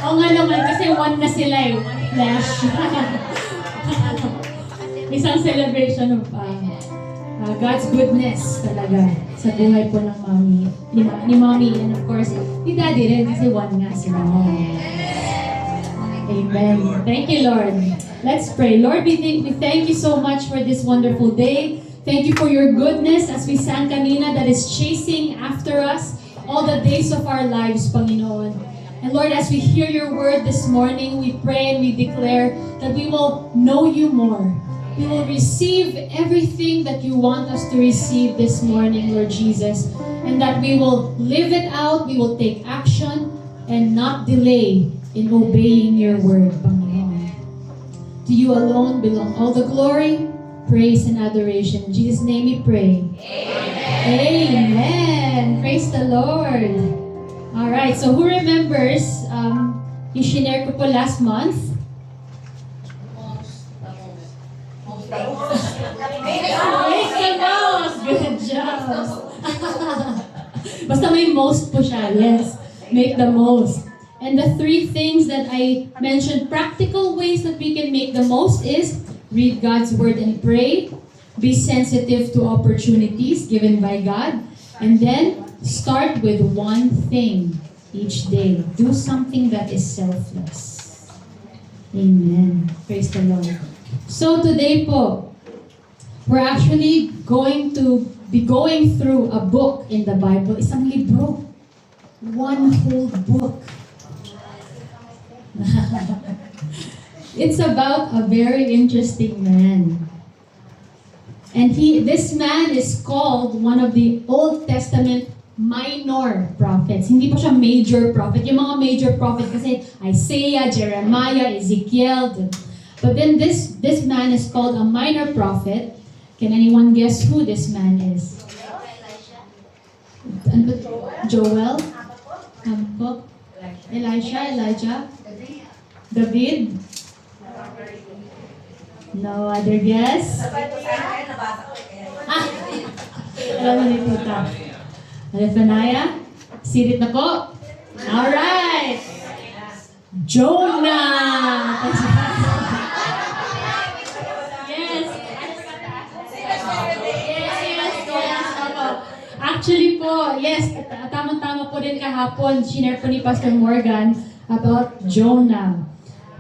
Oo nga naman, kasi one na sila eh. One flesh. Isang celebration of God's goodness talaga sa buhay po ng mommy. Ni mommy and of course, ni daddy rin kasi one nga sila. Amen. Thank you, Lord. Let's pray. Lord, we thank you so much for this wonderful day. Thank you for your goodness as we sang kanina that is chasing after us all the days of our lives, Panginoon. And Lord, as we hear your word this morning, we pray and we declare that we will know you more. We will receive everything that you want us to receive this morning, Lord Jesus. And that we will live it out, we will take action, and not delay in obeying your word, Panginoon. To you alone belong all the glory, praise, and adoration. In Jesus' name we pray. Amen. Amen. Praise the Lord. Alright, so who remembers, yung shinare ko po last month? Make the most! Good job! Basta may most po siya, yes. Make the most. And the three things that I mentioned, practical ways that we can make the most is read God's word and pray, be sensitive to opportunities given by God, and then start with one thing each day. Do something that is selfless. Amen. Praise the Lord. So today po, we're actually going to be going through a book in the Bible. Isang libro. One whole book. It's about a very interesting man. And this man is called one of the Old Testament minor prophets. Hindi pa siya major prophet. Yung mga major prophet kasi Isaiah, Jeremiah, Ezekiel. But then this man is called a minor prophet. Can anyone guess who this man is? Joel? Habakkuk? Elisha? Elijah? David? No other guess? Alam mo ni Tita. Zephaniah? Sirit na po? Alright! Jonah! Yes! Actually po, yes, tamang-tama po din kahapon, shinare po ni Pastor Morgan about Jonah.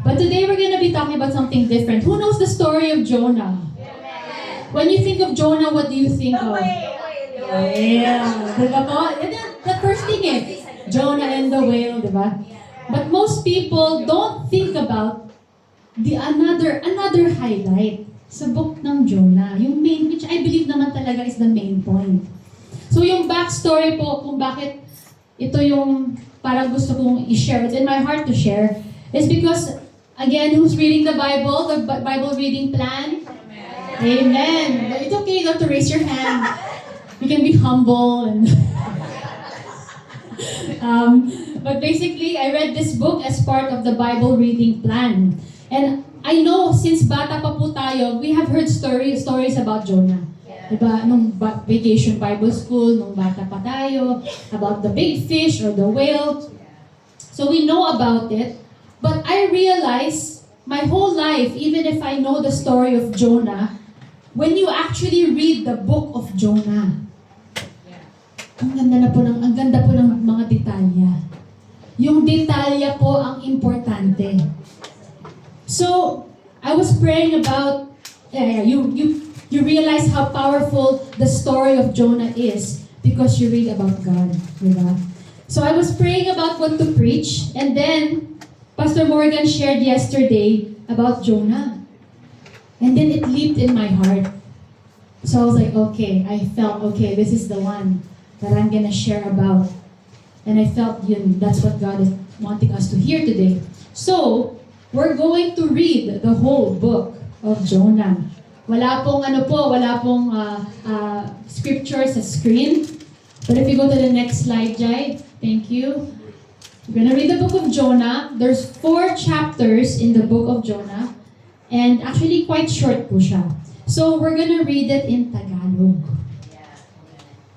But today we're going to be talking about something different. Who knows the story of Jonah? When you think of Jonah, what do you think of? Yeah. Diba po? The first thing eh, Jonah and the whale, diba? But most people don't think about the another highlight sa book ng Jonah. Yung main, which I believe naman talaga is the main point. So yung backstory po kung bakit ito yung parang gusto kong i-share, it's in my heart to share, is because, again, who's reading the Bible reading plan? Amen. It's okay, you don't have to raise your hand. You can be humble and but basically, I read this book as part of the Bible reading plan. And I know, since bata pa po tayo, we have heard stories about Jonah. Diba, nung vacation Bible school, nung bata pa tayo, about the big fish or the whale. So we know about it. But I realize, my whole life, even if I know the story of Jonah, when you actually read the book of Jonah, ang ganda po ng mga detalya. Yung detalya po ang importante. So, I was praying about, you realize how powerful the story of Jonah is because you read about God. Diba? So, I was praying about what to preach, and then, Pastor Morgan shared yesterday about Jonah. And then it leaped in my heart. So I was like, okay, I felt, okay, this is the one that I'm gonna share about. And I felt that's what God is wanting us to hear today. So, we're going to read the whole book of Jonah. Wala pong scripture sa screen. But if you go to the next slide, Jai, thank you. We're gonna read the book of Jonah. There's 4 chapters in the book of Jonah. And actually, quite short po siya. So, we're gonna read it in Tagalog. maliwanag.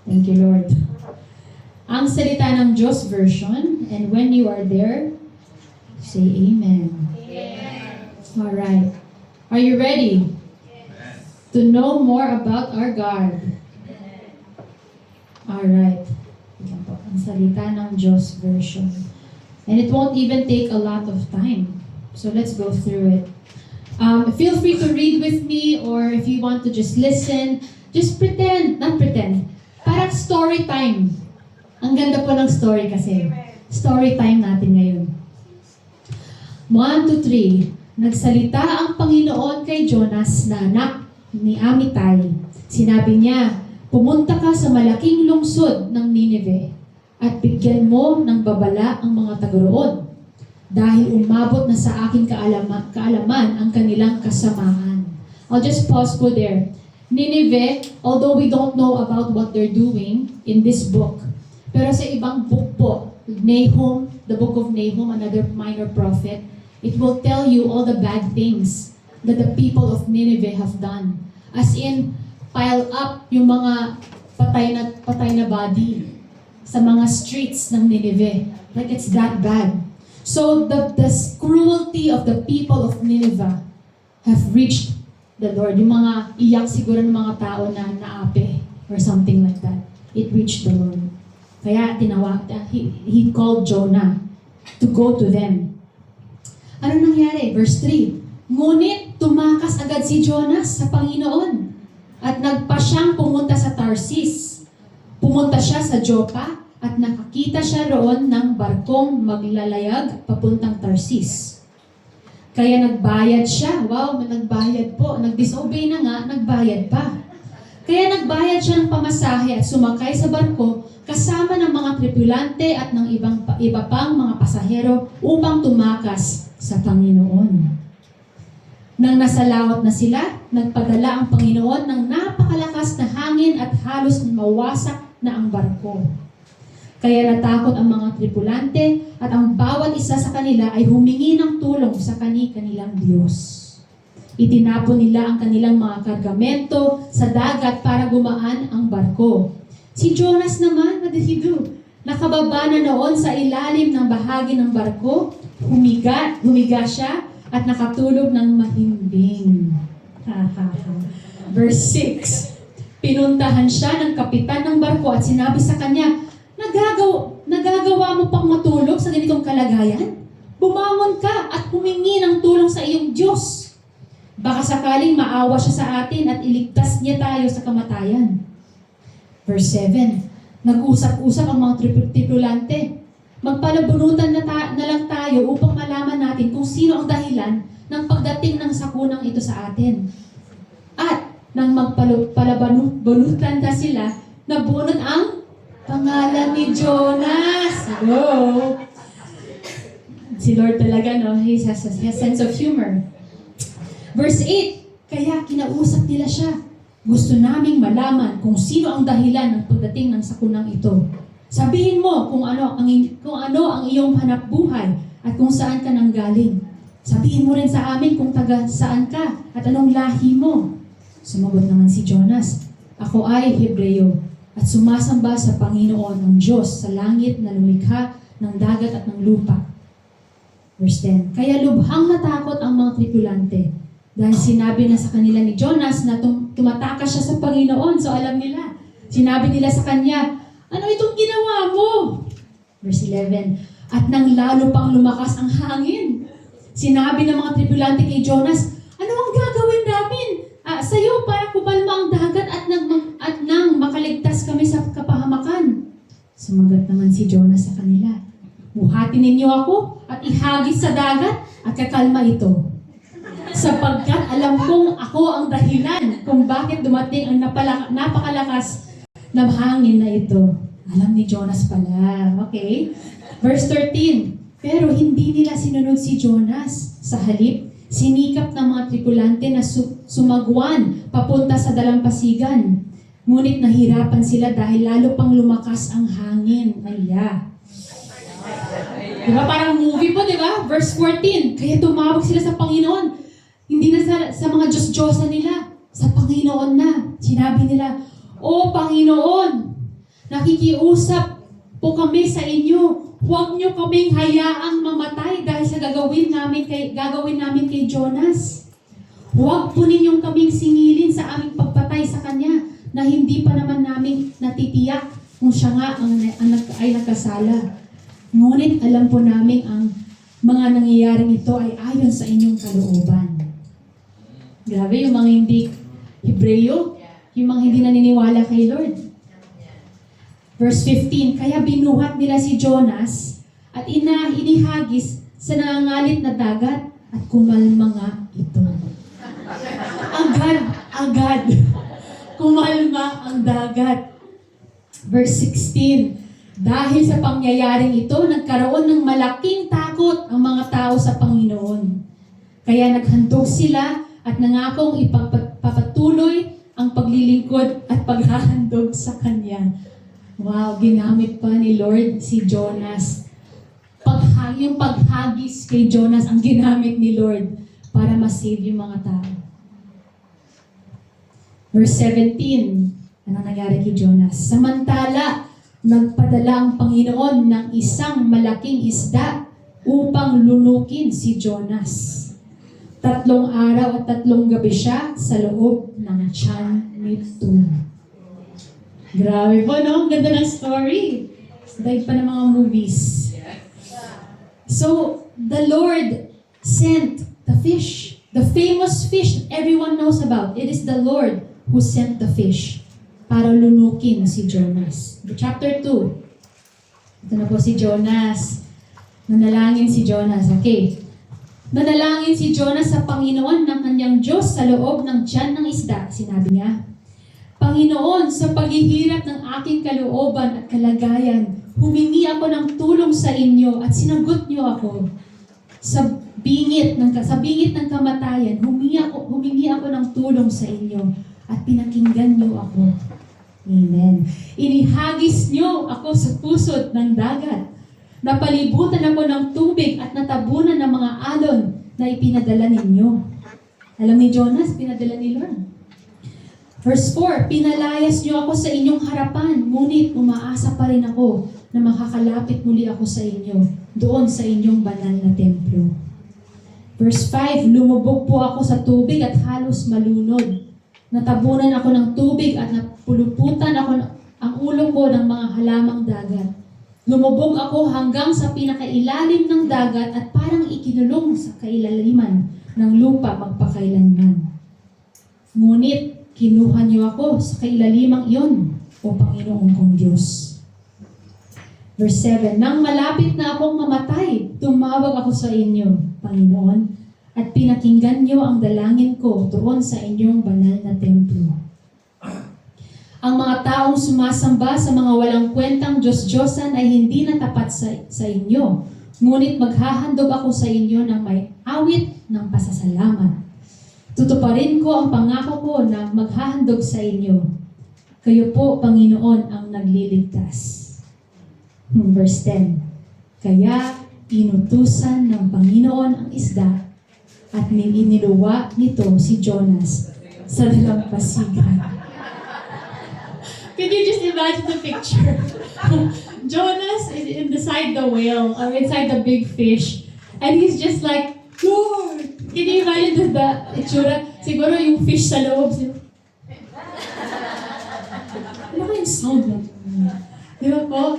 Thank you, Lord. Ang salita ng Diyos version, and when you are there, say Amen. Alright. Are you ready to know more about our God? Alright. Ito po, ang salita ng Diyos version. And it won't even take a lot of time. So let's go through it. Feel free to read with me, or if you want to just listen, just pretend, not pretend, parang story time. Ang ganda po ng story kasi. Story time natin ngayon. 1, 2, 3. Nagsalita ang Panginoon kay Jonas na anak ni Amittai. Sinabi niya, pumunta ka sa malaking lungsod ng Nineveh at bigyan mo ng babala ang mga taga-roon dahil umabot na sa aking kaalaman ang kanilang kasamaan. I'll just pause po there. Nineveh, although we don't know about what they're doing in this book, pero sa ibang book po, Nahum, the book of Nahum, another minor prophet, it will tell you all the bad things that the people of Nineveh have done. As in, pile up yung mga patay na body sa mga streets ng Nineveh. Like it's that bad. So the cruelty of the people of Nineveh have reached the Lord. Yung mga iyak siguro ng mga tao na naape or something like that. It reached the Lord. Kaya he called Jonah to go to them. Ano nangyari? Verse 3. Ngunit tumakas agad si Jonas sa Panginoon at nagpa siyang pumunta sa Tarsis. Pumunta siya sa Joppa at nakakita siya roon ng barkong maglalayag papuntang Tarsis. Kaya nagbayad siya. Wow, nagbayad po. Nag-disobey na nga, nagbayad pa. Kaya nagbayad siya ng pamasahe at sumakay sa barko kasama ng mga tripulante at ng iba pang mga pasahero upang tumakas sa Panginoon. Nang nasalawat na sila, nagpadala ang Panginoon ng napakalakas na hangin at halos mawasak na ang barko. Kaya natakot ang mga tripulante at ang bawat isa sa kanila ay humingi ng tulong sa kanilang Diyos. Itinapon nila ang kanilang mga kargamento sa dagat para gumaan ang barko. Si Jonas naman, what did he do? Nakababa na noon sa ilalim ng bahagi ng barko, humiga siya at nakatulog ng mahimbing. Verse 6. Pinuntahan siya ng kapitan ng barko at sinabi sa kanya, nagagawa mo pang matulog sa ganitong kalagayan? Bumangon ka at humingi ng tulong sa iyong Diyos. Baka sakaling maawa siya sa atin at iligtas niya tayo sa kamatayan. Verse 7. Nag-usap-usap ang mga tripulante. Magpalabunutan na lang tayo upang malaman natin kung sino ang dahilan ng pagdating ng sakunang ito sa atin. At nang magpalabunutan na sila, nabunot ang pangalan ni Jonas. Hello! Si Lord talaga, no? He has a sense of humor. Verse 8. Kaya kinausap nila siya. Gusto naming malaman kung sino ang dahilan ng pagdating ng sakunang ito. Sabihin mo kung ano ang iyong hanapbuhay at kung saan ka nanggaling. Sabihin mo rin sa amin kung taga saan ka at anong lahi mo. Sumagot naman si Jonas, ako ay Hebreo at sumasamba sa Panginoon ng Diyos sa langit na lumikha ng dagat at ng lupa. Verse 10. Kaya lubhang natakot ang mga tripulante dahil sinabi na sa kanila ni Jonas na tumatakas siya sa Panginoon. So alam nila. Sinabi nila sa kanya, ano itong ginawa mo? Verse 11. At nang lalo pang lumakas ang hangin. Sinabi ng mga tripulante kay Jonas, ano ang gagawin namin sa iyo para kumalma ang dagat at nang makaligtas kami sa kapahamakan? Sumagot naman si Jonas sa kanila, buhatin ninyo ako at ihagis sa dagat at kakalma ito. Sapagkat alam kong ako ang dahilan kung bakit dumating ang napakalakas na hangin na ito. Alam ni Jonas pala. Okay? Verse 13. Pero hindi nila sinunod si Jonas. Sa halip, sinikap ng mga tripulante na sumagwan papunta sa dalampasigan. Ngunit nahirapan sila dahil lalo pang lumakas ang hangin. Diba? Parang movie po, diba? Verse 14. Kaya tumawag sila sa Panginoon. Hindi na sa mga Diyos-Diyosa nila, sa Panginoon na. Sinabi nila, "O Panginoon, nakikiusap po kami sa inyo. Huwag niyo kaming hayaang mamatay dahil sa gagawin namin kay Jonas. Huwag po ninyong kaming singilin sa aming pagpatay sa kanya na hindi pa naman namin natitiyak kung siya nga ay nagkasala. Ngunit alam po namin ang mga nangyayaring ito ay ayon sa inyong kalooban." Grabe, yung mga hindi Hebreyo, yung mga hindi naniniwala kay Lord. Verse 15, "Kaya binuhat nila si Jonas at inihagis sa nangangalit na dagat at kumalma nga ito." Agad, kumalma ang dagat. Verse 16, "Dahil sa pangyayaring ito, nagkaroon ng malaking takot ang mga tao sa Panginoon. Kaya naghandog sila at nangakong ipagpapatuloy ang paglilingkod at paghahandog sa Kanya." Wow, ginamit pa ni Lord si Jonas. Yung paghagis kay Jonas ang ginamit ni Lord para ma-save yung mga tao. Verse 17, ano nangyari kay Jonas? "Samantala, nagpadala ang Panginoon ng isang malaking isda upang lunukin si Jonas. 3 araw at 3 gabi siya sa loob ng tiyan nito." Grabe po, no? Ang ganda ng story. Dahil pa ng mga movies. So, the Lord sent the fish. The famous fish everyone knows about. It is the Lord who sent the fish para lunukin si Jonas. Chapter 2. Ito na po si Jonas. Nanalangin si Jonas. Okay. Nanalangin si Jonas sa Panginoon ng kanyang Diyos sa loob ng tiyan ng isda. Sinabi niya, "Panginoon, sa paghihirap ng aking kalooban at kalagayan, humingi ako ng tulong sa inyo at sinagot niyo ako. Sa bingit ng kamatayan, humingi ako ng tulong sa inyo at pinakinggan niyo ako." Amen. "Inihagis niyo ako sa pusod ng dagat. Napalibutan ako ng tubig at natabunan ng mga alon na ipinadala ninyo." Alam ni Jonas, pinadala ni Lord. Verse 4, "Pinalayas niyo ako sa inyong harapan, ngunit umaasa pa rin ako na makakalapit muli ako sa inyo, doon sa inyong banal na templo." Verse 5, "Lumubog po ako sa tubig at halos malunod. Natabunan ako ng tubig at napuluputan ako ang ulo ko ng mga halamang dagat. Lumubog ako hanggang sa pinakailalim ng dagat at parang ikinulong sa kailaliman ng lupa magpakailanman. Ngunit kinuha niyo ako sa kailalimang iyon, o Panginoon kong Diyos." Verse 7, "Nang malapit na akong mamatay, tumawag ako sa inyo, Panginoon, at pinakinggan niyo ang dalangin ko doon sa inyong banal na templo. Ang mga taong sumasamba sa mga walang kwentang Diyos-Diyosan ay hindi na tapat sa inyo, ngunit maghahandog ako sa inyo ng may awit ng pasasalamat. Tutuparin ko ang pangako ko na maghahandog sa inyo. Kayo po, Panginoon, ang nagliligtas." Verse 10, "Kaya inutusan ng Panginoon ang isda at iniluwa nito si Jonas sa dalampasigan." Can you just imagine the picture? Jonas is inside the whale or inside the big fish and he's just like, "Lord!" Can you imagine the itsura? Siguro yung fish sa loob. Ano kayong sound na? Di ba po?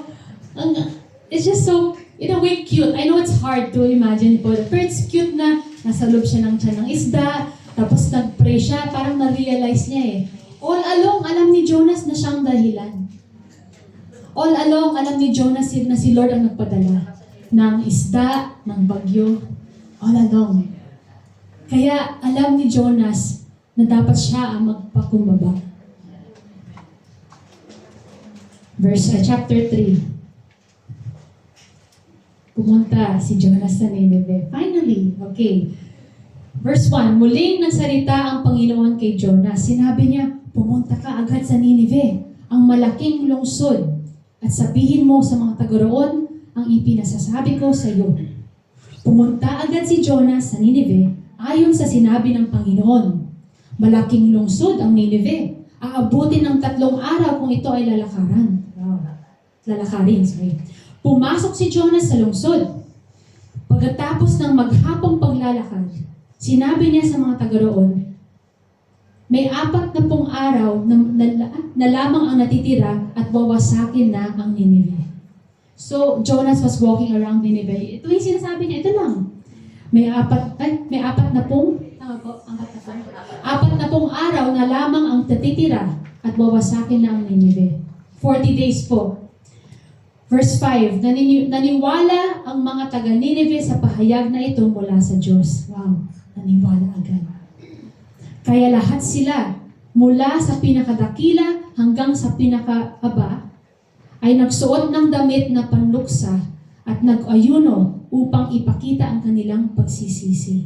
It's just so, in a way, cute. I know it's hard to imagine po. Pero it's cute na nasa loob siya ng tiyan ng isda, tapos nag-pray siya, parang na-realize niya eh. All along, alam ni Jonas na siyang dahilan. All along, alam ni Jonas na si Lord ang nagpadala ng isda, ng bagyo. All along. Kaya alam ni Jonas na dapat siya ang magpakumbaba. Chapter 3. Pumunta si Jonas sa Nineveh. Finally, okay. Verse 1, "Muling nagsalita ang Panginoon kay Jonas. Sinabi niya, pumunta ka agad sa Nineveh, ang malaking lungsod, at sabihin mo sa mga taga-roon ang ipinasasabi ko sa iyo." Pumunta agad si Jonas sa Nineveh ayon sa sinabi ng Panginoon. Malaking lungsod ang Nineveh. Aabutin ng 3 araw kung ito ay lalakaran. Lalakarin, sorry. Pumasok si Jonas sa lungsod. Pagkatapos ng maghapong paglalakad, sinabi niya sa mga taga roon, may 40 araw na lamang ang natitira at wawasakin na ang Nineveh. So, Jonas was walking around Nineveh. Ito yung sinasabi niya, ito lang. May 40 araw na lamang ang natitira at wawasakin na ang Nineveh. 40 days po. Verse 5, naniwala ang mga taga-Nineveh sa pahayag na ito mula sa Diyos. Wow, naniwala agad. Kaya lahat sila, mula sa pinakadakila hanggang sa pinakaaba, ay nagsuot ng damit na panluksa at nag-ayuno upang ipakita ang kanilang pagsisisi.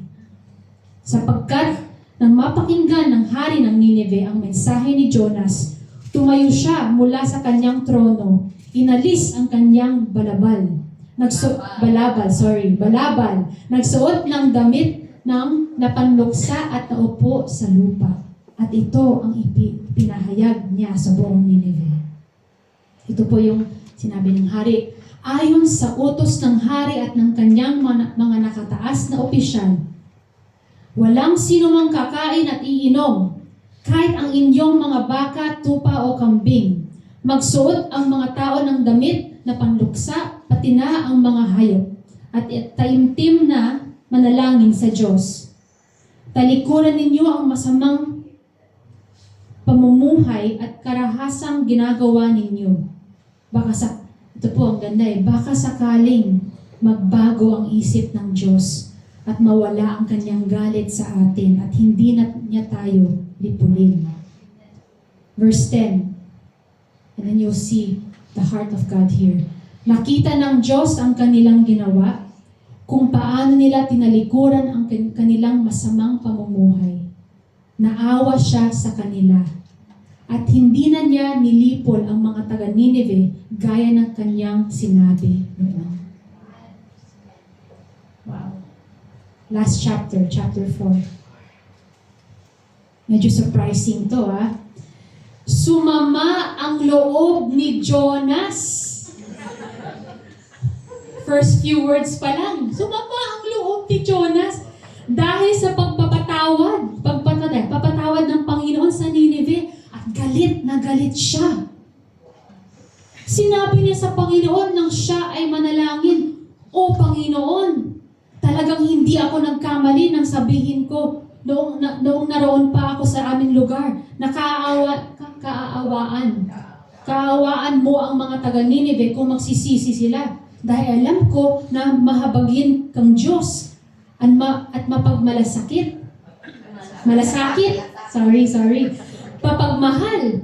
Sapagkat nang mapakinggan ng hari ng Nineveh ang mensahe ni Jonas, tumayo siya mula sa kanyang trono, inalis ang kanyang balabal. Nagsuot ng damit ng napanluksa at naupo sa lupa. At ito ang pinahayag niya sa buong Nineveh. Ito po yung sinabi ng hari. Ayon sa utos ng hari at ng kanyang mga nakataas na opisyal, walang sino mang kakain at iinom, kahit ang inyong mga baka, tupa o kambing. Magsuot ang mga tao ng damit na panluksa, pati na ang mga hayop, at taimtim na manalangin sa Diyos. Talikuran ninyo ang masamang pamumuhay at karahasang ginagawa ninyo. Ito po ang ganda baka sakaling magbago ang isip ng Diyos at mawala ang kanyang galit sa atin at hindi na niya tayo lipulin. Verse 10. And then you'll see the heart of God here. Nakita ng Diyos ang kanilang ginawa, kung paano nila tinalikuran ang kanilang masamang pamumuhay. Naawa siya sa kanila. At hindi na niya nilipol ang mga taga-Nineveh gaya ng kanyang sinabi noon. Wow. Last chapter, chapter 4. Medyo surprising to, Sumama ang loob ni Jonas. First few words pa lang. Sumama ang loob ni Jonas dahil sa papatawad ng Panginoon sa Nineveh at galit na galit siya. Sinabi niya sa Panginoon nang siya ay manalangin, O Panginoon, talagang hindi ako nagkamali nang sabihin ko noong naroon pa ako sa aming lugar na kaawaan mo ang mga taga-Nineveh kung magsisisi sila. Dahil alam ko na mahabagin kang Diyos at mapagmalasakit. Papagmahal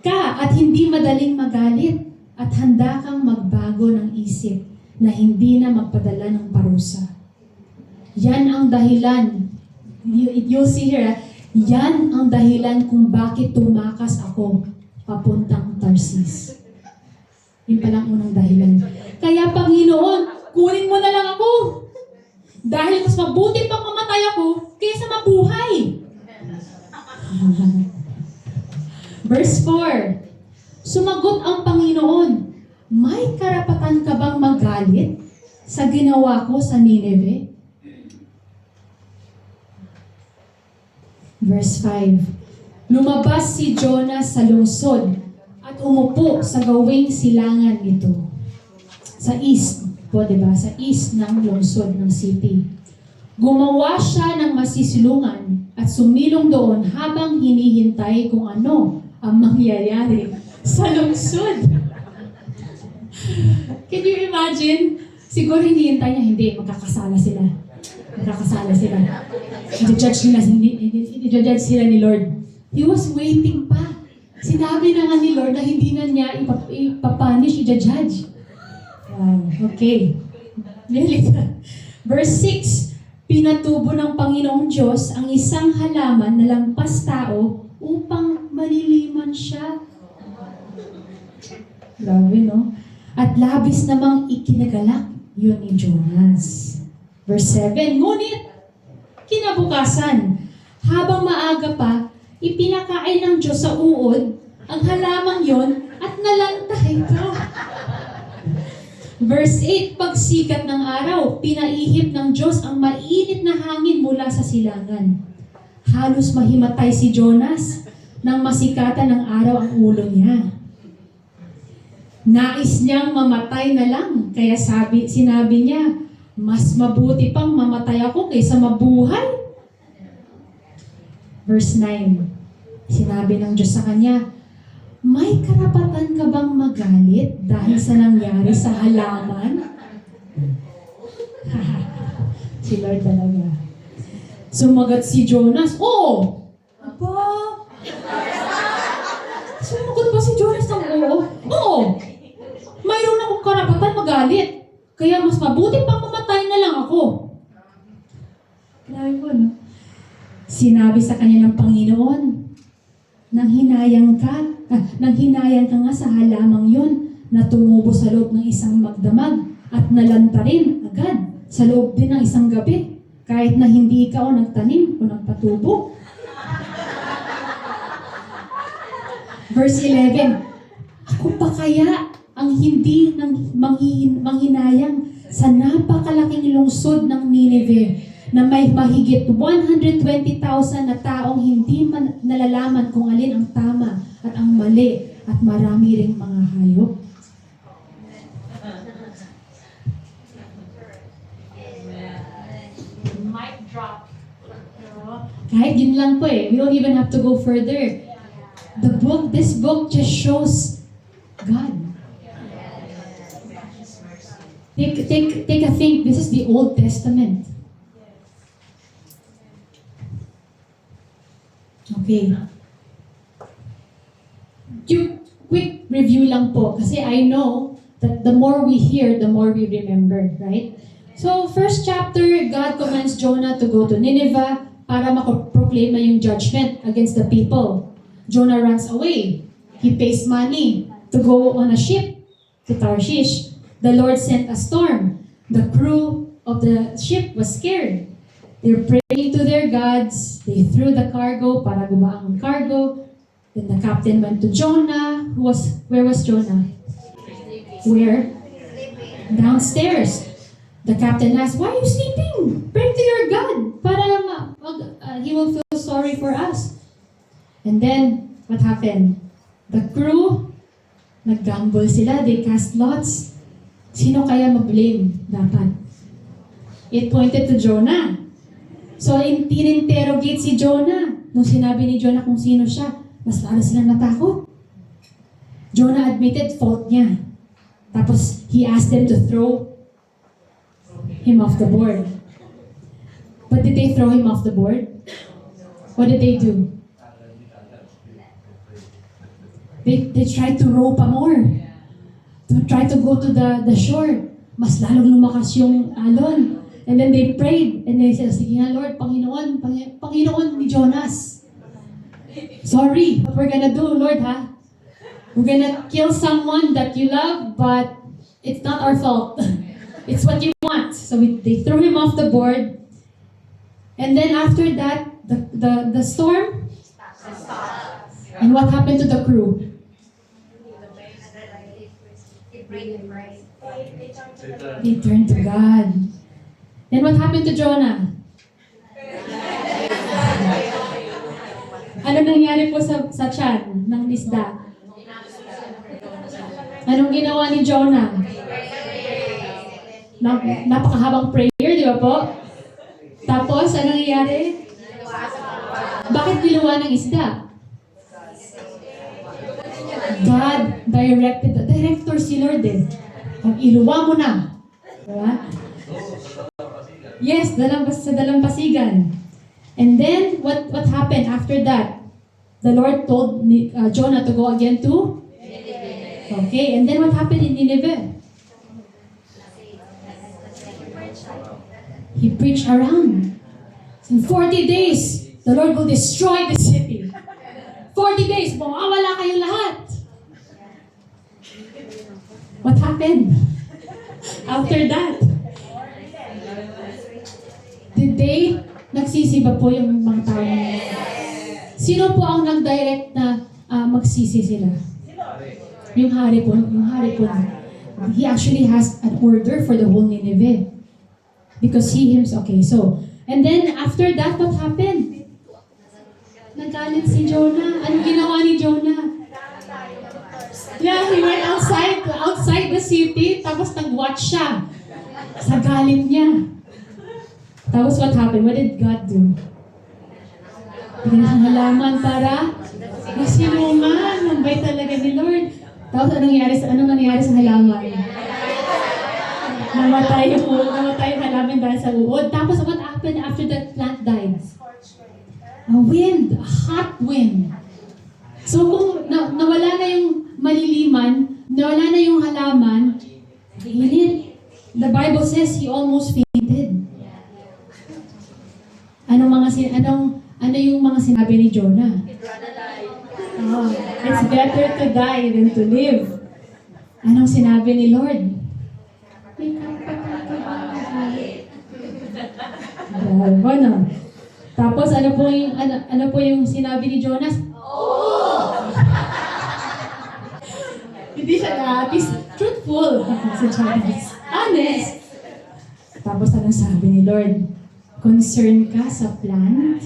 ka at hindi madaling magalit at handa kang magbago ng isip na hindi na magpadala ng parusa. Yan ang dahilan. You'll see here, yan ang dahilan kung bakit tumakas ako papuntang Tarsis. Yun palang unang dahilan. Kaya Panginoon, kunin mo na lang ako. Dahil mas mabuti pang mamatay ako kaysa mabuhay. Verse 4. Sumagot ang Panginoon, may karapatan ka bang magalit sa ginawa ko sa Nineveh? Verse 5. Lumabas si Jonas sa lungsod at umupo sa gawing silangan nito. Sa east po, diba? Sa east ng lungsod ng city. Gumawa siya ng masisilungan at sumilong doon habang hinihintay kung ano ang mangyayari sa lungsod. Can you imagine? Siguro hinihintay niya, hindi, magkakasala sila. I-judge sila ni Lord. He was waiting pa. Sinabi na nga ni Lord na hindi na niya ipapunish, i-judge. Okay. Verse 6. Pinatubo ng Panginoong Diyos ang isang halaman na lampas tao upang maliliman siya. Grabe, no? At labis namang ikinagalak yun ni Jonas. Verse 7. Ngunit, kinabukasan, habang maaga pa, ipinakain ng Diyos sa uod ang halamang yon at nalantay pa. Verse 8, pagsikat ng araw, pinaihip ng Diyos ang mainit na hangin mula sa silangan. Halos mahimatay si Jonas nang masikatan ng araw ang ulo niya. Nais niyang mamatay na lang, kaya sinabi niya, mas mabuti pang mamatay ako kaysa mabuhay. Verse 9, sinabi ng Diyos sa kanya, may karapatan ka bang magalit dahil sa nangyari sa halaman? Si Lord talaga. Sumagot si Jonas, oo! Aba? Sumagot pa si Jonas ng oo? Oo! Mayroon akong karapatan magalit. Kaya mas mabuti pang mamatay na lang ako. Grabe mo, no? Sinabi sa kanya ng Panginoon, nang hinayang ka nga sa halamang yun na tumubo sa loob ng isang magdamag at nalanta rin agad sa loob din ng isang gabi, kahit na hindi ikaw nagtanim o nagpatubo. Verse 11, ako pa kaya ang hindi manghinayang sa napakalaking lungsod ng Nineveh na may mahigit 120,000 na taong hindi man nalalaman kung alin ang tama at ang mali at marami ring mga hayop. Mic drop. Kahit yun lang po eh. We don't even have to go further. This book just shows God. Take a think. This is the Old Testament. Okay. Quick review lang po. Kasi I know that the more we hear, the more we remember, right? So, first chapter, God commands Jonah to go to Nineveh para makaproclaim na yung judgment against the people. Jonah runs away. He pays money to go on a ship to Tarshish. The Lord sent a storm. The crew of the ship was scared. They're praying to their gods. They threw the cargo para gumaang ang cargo. Then the captain went to Jonah. Where was Jonah? Where? Downstairs. The captain asked, why are you sleeping? Pray to your God para he will feel sorry for us. And then, what happened? The crew, nag-gamble sila. They cast lots. Sino kaya mag-blame dapat? It pointed to Jonah. So, in-interrogate si Jonah. Nung sinabi ni Jonah kung sino siya, mas lalo silang natakot. Jonah admitted fault niya. Tapos, he asked them to throw him off the board. But did they throw him off the board? What did they do? They tried to row pa more. To try to go to the shore. Mas lalong lumakas yung alon. And then they prayed. And they said, sige nga Lord, Panginoon ni Jonas. Sorry, what we're gonna do, Lord, ha? We're gonna kill someone that you love, but it's not our fault. It's what you want. So they threw him off the board. And then after that, the storm. And what happened to the crew? They turned to God. Then what happened to Jonah? Ano nangyari po sa tiyan ng isda? Anong ginawa ni Jonah? Napakahabang prayer, di ba po? Tapos, ano nangyari? Bakit niluwa ng isda? God directed, director si Lord eh. Pag iluwa mo na. Diba? Yes, sa dalampasigan. And then, what happened after that? The Lord told Jonah to go again to? Okay, and then what happened in Nineveh? He preached around. In 40 days, the Lord will destroy the city. 40 days, mawawala kayo lahat. What happened after that? Did they Nagsisi ba po yung mga tao na yun? Sino po ang nag-direct na magsisi sila? Yung hari po. He actually has an order for the whole Nineveh. Because he himself, okay, so, and then after that, what happened? Nagalit si Jonah. Anong ginawa ni Jonah? Yeah, he went outside the city, tapos nag-watch siya. Sa galit niya. Tapos what happened? What did God do? Bigyan siyang halaman para masinuman. Mambay talaga ni Lord. Tapos anong nangyari sa halaman? Namatay yung halaman dahil sa uod. Tapos what happened after that plant died? A wind, a hot wind. So kung nawala na yung maliliman, nawala na yung halaman, init. The Bible says he almost fainted. Ano yung mga sinabi ni Jonah? Oh, it's better to die than to live. Anong sinabi ni Lord? Grabe, no? Tapos ano po yung sinabi ni Jonas? Oh! Hindi siya at least truthful si Jonas. Honest. Tapos anong sabi ni Lord? Concern ka sa plant?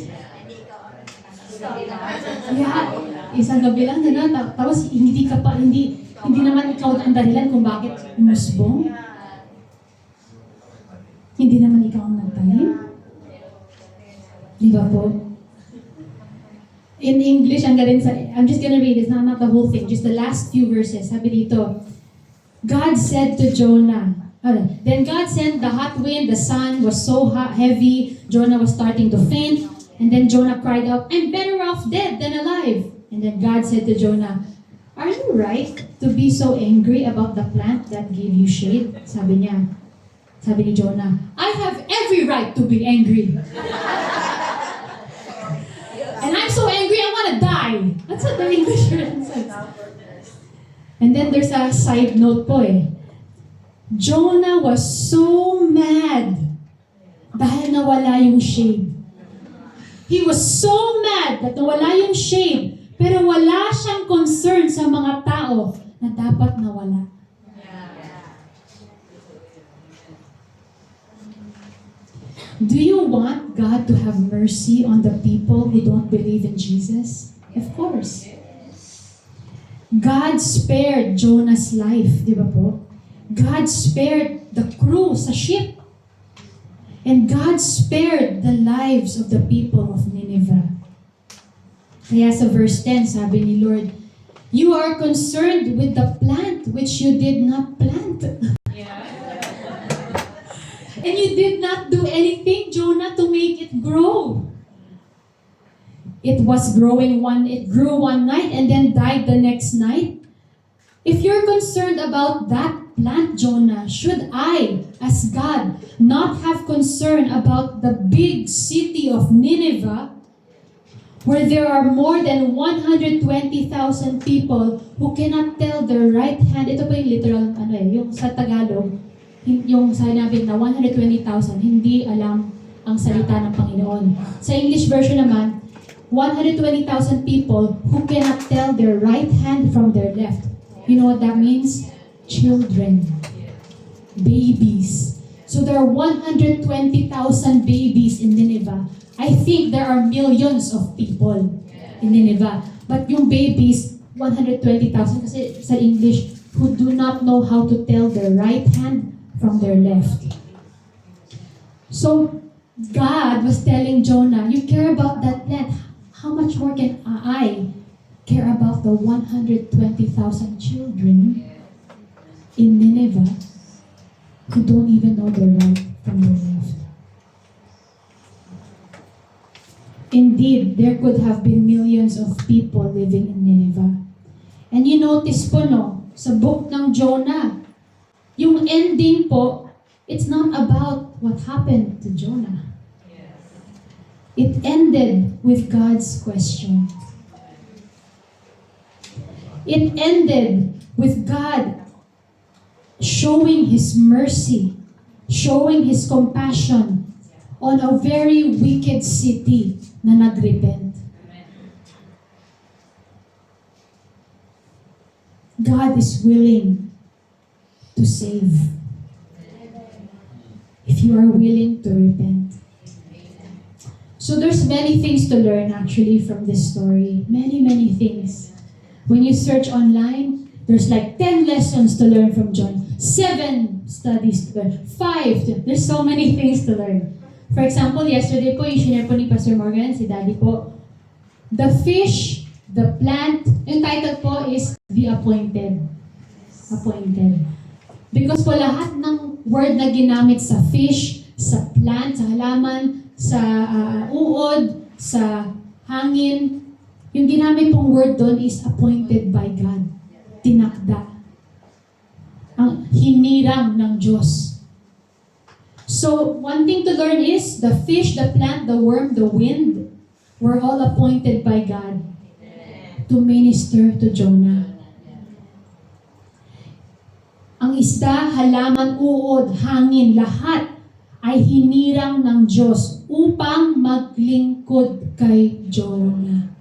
Yeah, isang gabi lang na. Tapos hindi naman ikaw ang dahilan kung bakit umusbong. Hindi naman ikaw ang nagtanim. Di ba po? In English, I'm just gonna read it, not the whole thing, just the last few verses. Sabi dito, God said to Jonah, then God sent the hot wind, the sun was so hot, heavy, Jonah was starting to faint, and then Jonah cried out, I'm better off dead than alive. And then God said to Jonah, are you right to be so angry about the plant that gave you shade? Sabi ni Jonah, I have every right to be angry. And I'm so angry, I want to die. That's what the English version says. And then there's a side note po eh. Jonah was so mad dahil nawala yung shade. He was so mad that nawala yung shade, pero wala siyang concern sa mga tao na dapat nawala. Do you want God to have mercy on the people who don't believe in Jesus? Of course. God spared Jonah's life, di ba po? God spared the crew sa ship. And God spared the lives of the people of Nineveh. Kaya sa verse 10, sabi ni Lord, you are concerned with the plant which you did not plant. And you did not do anything, Jonah, to make it grow. It grew one night and then died the next night. If you're concerned about that plant, Jonah, should I, as God, not have concern about the big city of Nineveh, where there are more than 120,000 people who cannot tell their right hand? Ito po yung literal, yung sa Tagalog, yung sinabi na 120,000, hindi alam ang salita ng Panginoon. Sa English version naman, 120,000 people who cannot tell their right hand from their left. You know what that means? Children. Babies. So there are 120,000 babies in Nineveh. I think there are millions of people in Nineveh. But yung babies, 120,000 kasi sa English, who do not know how to tell their right hand from their left. So, God was telling Jonah, you care about that plant. How much more can I care about the 120,000 children in Nineveh who don't even know their right from their left? Indeed, there could have been millions of people living in Nineveh. And you notice po, no, sa book ng Jonah, yung ending po, it's not about what happened to Jonah. It ended with God's question. It ended with God showing His mercy, showing His compassion on a very wicked city na nagrepent. God is willing to save if you are willing to repent. So there's many things to learn actually from this story. Many things. When you search online, there's like 10 lessons to learn from John. 7 studies to learn. 5. There's so many things to learn. For example, yesterday po, yung share po ni Pastor Morgan, si Daddy po, the fish, the plant, yung title po is The Appointed. Appointed. Because po lahat ng word na ginamit sa fish, sa plant, sa halaman, sa uod, sa hangin, yung ginamit pong word doon is appointed by God. Tinakda. Ang hinirang ng Diyos. So, one thing to learn is the fish, the plant, the worm, the wind were all appointed by God to minister to Jonah. Ang isda, halaman, uod, hangin, lahat ay hinirang ng Diyos upang maglingkod kay Jonah.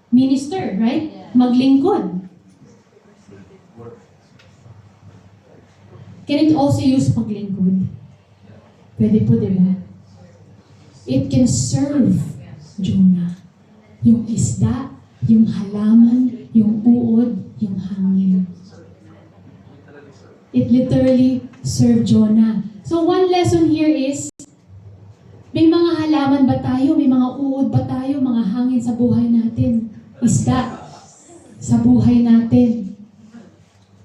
Minister, right? Maglingkod. Can it also use paglingkod? Pwede po, di ba? It can serve Jonah. Yung isda, yung halaman, yung uod, yung hangin. It literally served Jonah. So one lesson here is, may mga halaman ba tayo? May mga uod ba tayo? Mga hangin sa buhay natin? Isda sa buhay natin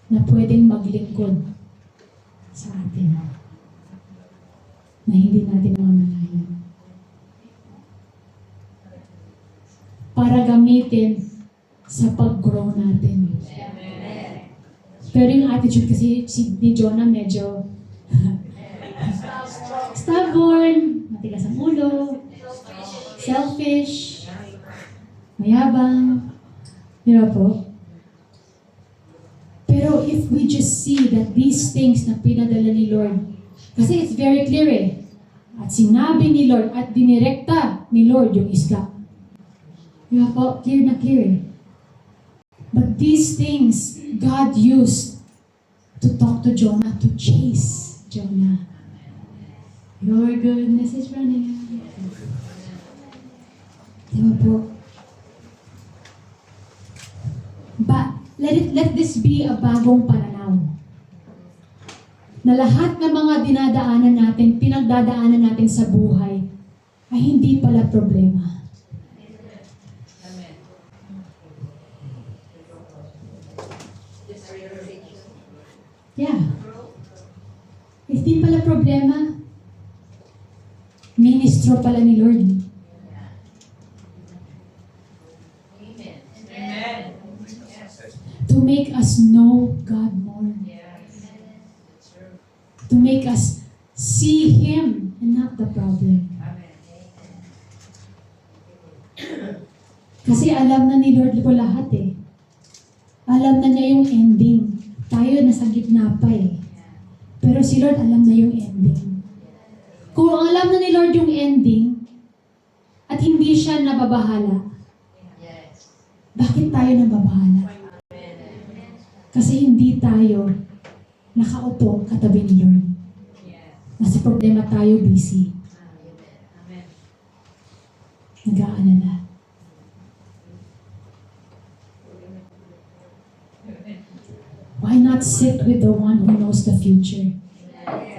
na pwedeng maglingkod sa atin na hindi natin mamalayan. Para gamitin sa pag-grow natin. Pero yung attitude kasi ni Jonah medyo stubborn, matigas ang ulo, selfish, mayabang. Di ba po? Pero if we just see that these things na pinadala ni Lord, kasi it's very clear eh, at sinabi ni Lord, at dinirekta ni Lord yung isda. Di ba po? Clear na clear eh. But these things, God used to talk to Jonah, to chase Jonah. Your goodness is running out. Di ba po? But let this be a bagong pananaw. Na lahat ng mga dinadaanan natin, pinagdadaanan natin sa buhay, ay hindi pala problema. Yeah. Hindi pala problema. Ministro pala ni Lord. Amen. To make us know God more. To make us see Him and not the problem. Kasi alam na ni Lord po lahat eh. Alam na niya yung ending. Tayo nasa gitna pa eh. Pero si Lord alam na yung ending. Kung alam na ni Lord yung ending, at hindi siya nababahala, bakit tayo nababahala? Kasi hindi tayo nakaupo katabi ni Lord. Nasa problema tayo, busy. Nag-aalala. Why not sit with the one who knows the future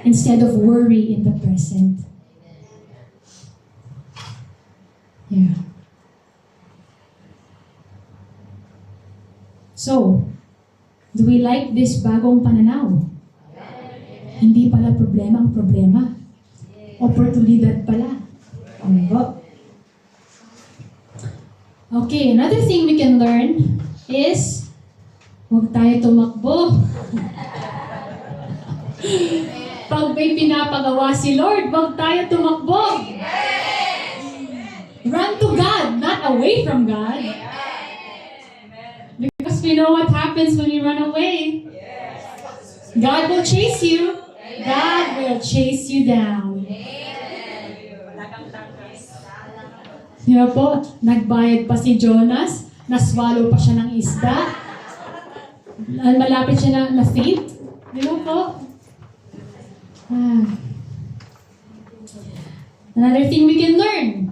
instead of worry in the present? Yeah. So, do we like this bagong pananaw? Hindi pala problema ang problema. Oportunidad pala. Ano ba? Okay, another thing we can learn is huwag tayo tumakbo. Pag may pinapagawa si Lord, huwag tayo tumakbo. Run to God, not away from God. Because we know what happens when you run away. God will chase you. God will chase you down. Di ba po? Nagbayad pa si Jonas, naswallow pa siya ng isda, malapit siya na faint. Di ba po? Another thing we can learn.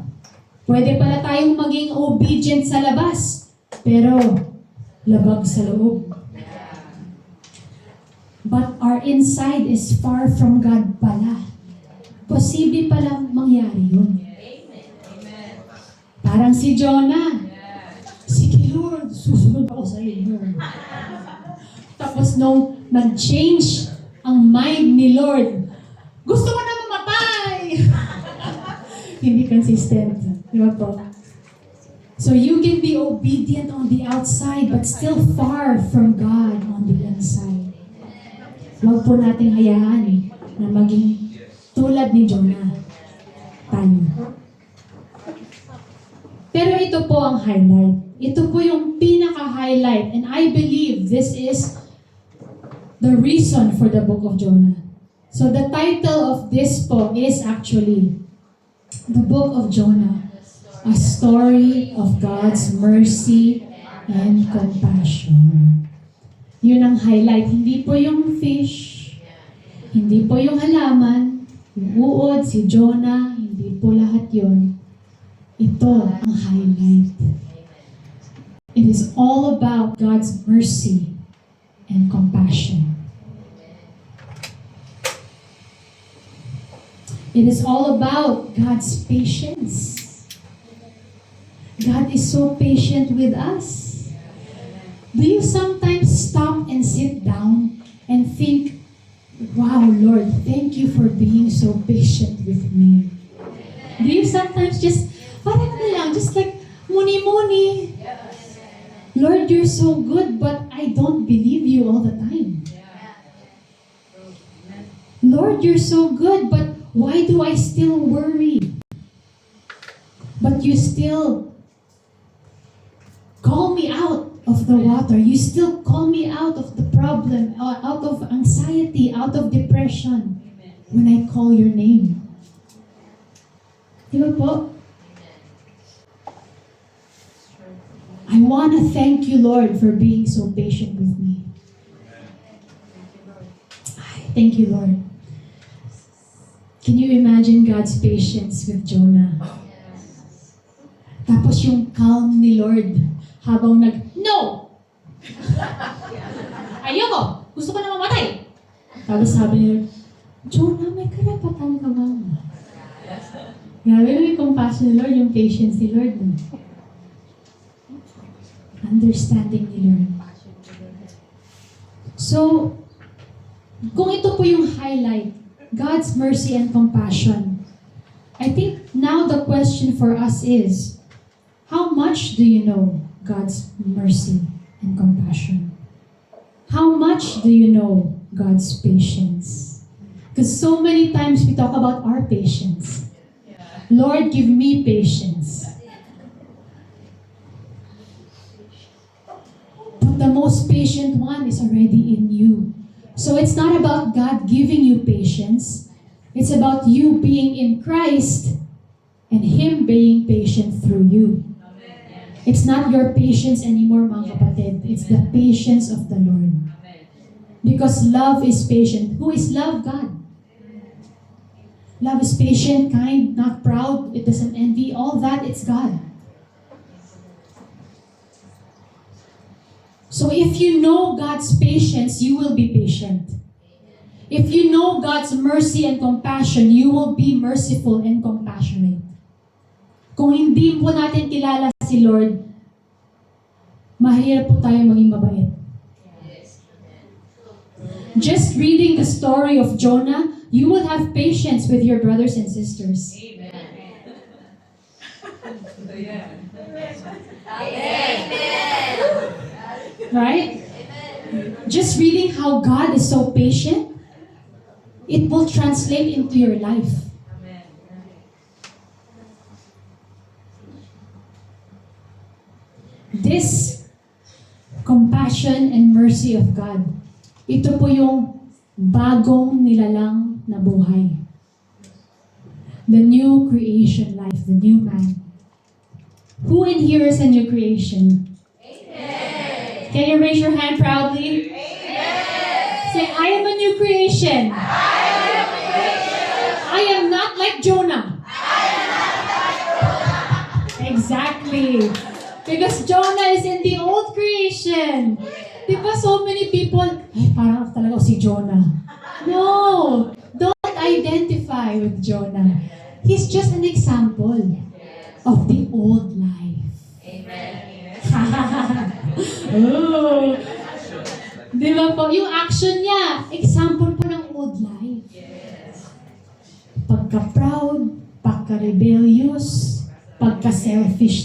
Pwede pala tayong maging obedient sa labas, pero labag sa loob. But our inside is far from God pala. Posible palang mangyari yun. Parang si Jonah. Sige Lord, susunod ako sa iyo. Tapos nung nag-change ang mind ni Lord, gusto ko na mamatay! Hindi consistent. Di ba po? So you can be obedient on the outside but still far from God on the inside. Huwag po nating hayaan na maging tulad ni Jonah. Tayo. Pero ito po ang highlight. Ito po yung pinaka-highlight. And I believe this is the reason for the book of Jonah. So the title of this po is actually the book of Jonah. A story of God's mercy and compassion. Yun ang highlight. Hindi po yung fish. Hindi po yung halaman. Yung uod, si Jonah. Hindi po lahat yun. Ito ang highlight. It is all about God's mercy and compassion. It is all about God's patience. God is so patient with us. Do you sometimes stop and sit down and think, wow, Lord, thank you for being so patient with me? Do you sometimes just, parang lang, just like, muni-muni. Lord, you're so good, but I don't believe you all the time. Lord, you're so good, but why do I still worry? But you still call me out of the water. You still call me out of the problem, out of anxiety, out of depression when I call your name. Di ba po? I want to thank you, Lord, for being so patient with me. Thank you, Lord. Can you imagine God's patience with Jonah? Tapos yung calm ni Lord habang no! Ayoko! Gusto ko na mamatay! Tapos sabi ni Lord, Jonah, may karapatan ka ba? Grabe yung compassion ni Lord, yung patience ni Lord. Understanding ni Lord. So, kung ito po yung highlight, God's mercy and compassion, I think now the question for us is, how much do you know God's mercy and compassion? How much do you know God's patience? Because so many times we talk about our patience. Lord, give me patience. But the most patient one is already in you. So it's not about God giving you patience. It's about you being in Christ and Him being patient through you. It's not your patience anymore, mga kapatid. It's the patience of the Lord. Because love is patient. Who is love? God. Love is patient, kind, not proud. It doesn't envy. All that, it's God. So if you know God's patience, you will be patient. If you know God's mercy and compassion, you will be merciful and compassionate. Kung hindi po natin kilala si Lord, mahirap po tayo maging mabait. Just reading the story of Jonah, you will have patience with your brothers and sisters. Right? Just reading how God is so patient, it will translate into your life. This compassion and mercy of God, ito po yung bagong nilalang na buhay. The new creation life, the new man. Who in here is a new creation? Amen. Can you raise your hand proudly? Amen. Say, I am a new creation. I am not like Jonah. Exactly. Because Jonah is in the old creation. Diba so many people, ay parang talaga si Jonah. No, don't identify with Jonah. He's just an example of the old life. Amen. Oh. Diba po, yung action niya, example po ng old life. Pagka-proud, pagka-rebellious, selfish.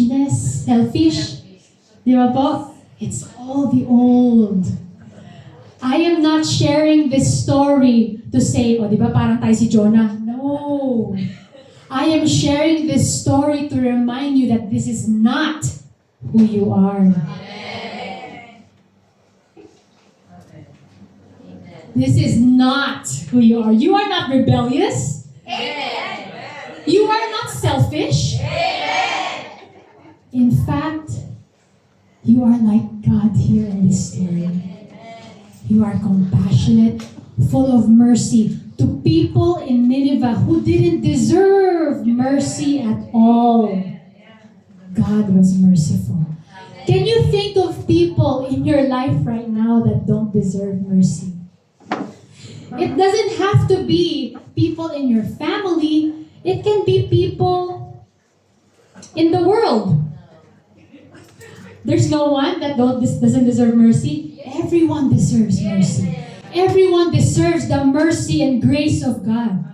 Di ba po? It's all the old. I am not sharing this story to say, di ba parang tayo si Jonah? No. I am sharing this story to remind you that this is not who you are. This is not who you are. You are not rebellious. You are not selfish. In fact, you are like God here in this story. You are compassionate, full of mercy to people in Nineveh who didn't deserve mercy at all. God was merciful. Can you think of people in your life right now that don't deserve mercy? It doesn't have to be people in your family. It can be people in the world. There's no one that doesn't deserve mercy. Everyone deserves mercy. Everyone deserves the mercy and grace of God.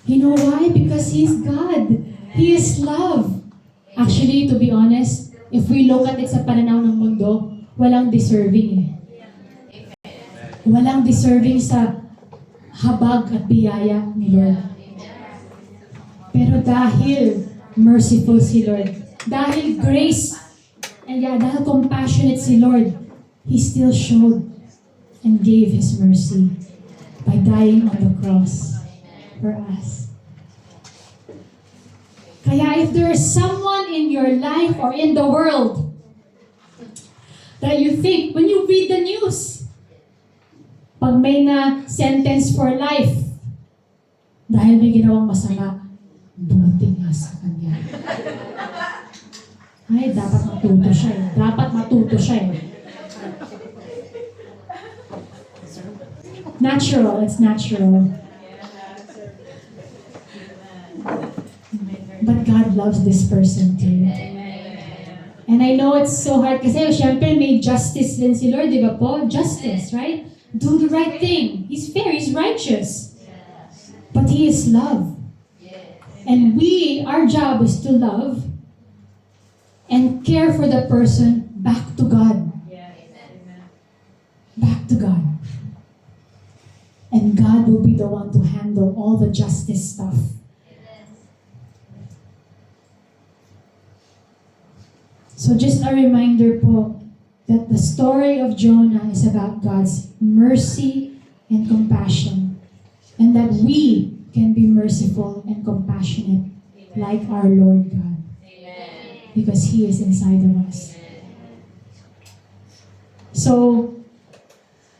You know why? Because He's God. He is love. Actually, to be honest, if we look at it sa pananaw ng mundo, walang deserving eh. Walang deserving sa habag at biyaya ni Lord. Pero dahil merciful si Lord, dahil grace, and dahil compassionate si Lord, He still showed and gave His mercy by dying on the cross for us. Kaya if there is someone in your life or in the world that you think, when you read the news, pag may na sentence for life, dahil may ginawang masama, dumating nga sa kanya. Ay, dapat matuto siya eh. Dapat matuto siya eh. Natural, it's natural. But God loves this person too. And I know it's so hard kasi syempre may justice din si Lord, di ba po? Justice, right? Do the right thing. He's fair, He's righteous. But He is love. And our job is to love and care for the person back to God. Back to God. And God will be the one to handle all the justice stuff. So just a reminder po that the story of Jonah is about God's mercy and compassion. And that we can be merciful and compassionate like our Lord God. Because He is inside of us. So,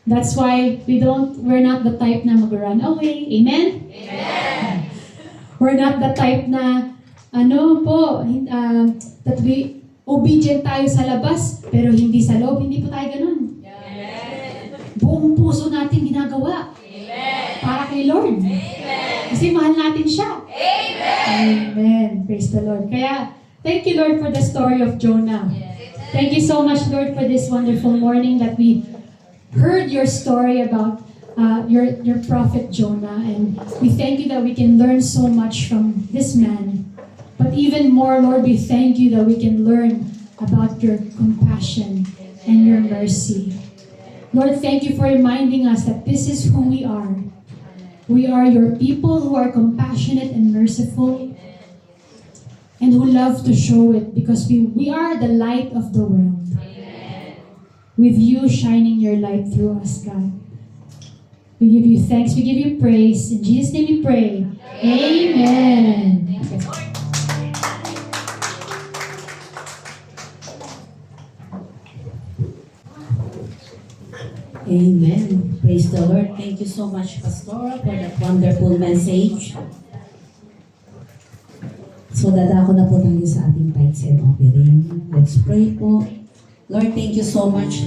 that's why we're not the type na mag-run away. Amen? Amen! We're not the type na, that we obedient tayo sa labas, pero hindi sa loob. Hindi po tayo ganun. Amen. Buong puso natin ginagawa. Amen. Para kay Lord. Amen. Kasi mahal natin siya. Amen. Amen. Praise the Lord. Kaya, thank you, Lord, for the story of Jonah. Yes. Thank you so much, Lord, for this wonderful morning that we heard your story about your prophet Jonah. And we thank you that we can learn so much from this man. But even more, Lord, we thank you that we can learn about your compassion and your mercy. Lord, thank you for reminding us that this is who we are. We are your people who are compassionate and merciful and who love to show it because we are the light of the world. With you shining your light through us, God. We give you thanks, we give you praise. In Jesus' name we pray. Amen. Amen. Praise the Lord. Thank you so much, Pastora, for that wonderful message. So, dadako na po tayo sa ating tithes and offering. Let's pray po. Lord, thank you so much